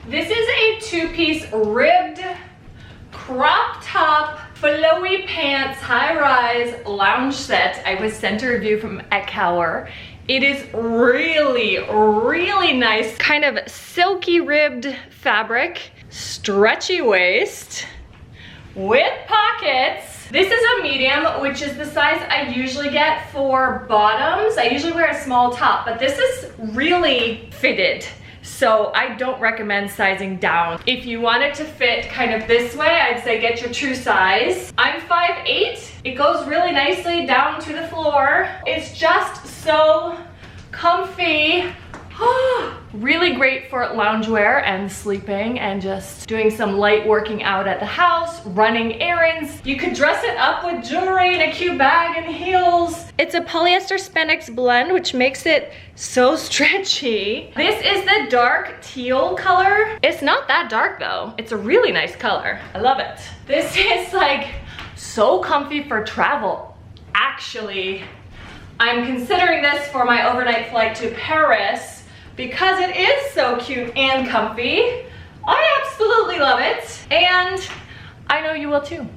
This is a two-piece ribbed crop top, flowy pants, high-rise lounge set. I was sent a review from Ekouaer. It is really, really nice, kind of silky ribbed fabric, stretchy waist with pockets. This is a medium, which is the size I usually get for bottoms. I usually wear a small top, but this is really fitted. So I don't recommend sizing down. If you want it to fit kind of this way, I'd say get your true size. I'm 5'8". It goes really nicely down to the floor. It's just so comfy. Really great for loungewear and sleeping and just doing some light working out at the house, running errands. You could dress it up with jewelry and a cute bag and heels. It's a polyester spandex blend, which makes it so stretchy. This is the dark teal color. It's not that dark though. It's a really nice color. I love it. This is like so comfy for travel. Actually, I'm considering this for my overnight flight to Paris because it is so cute and comfy. I absolutely love it, and I know you will too.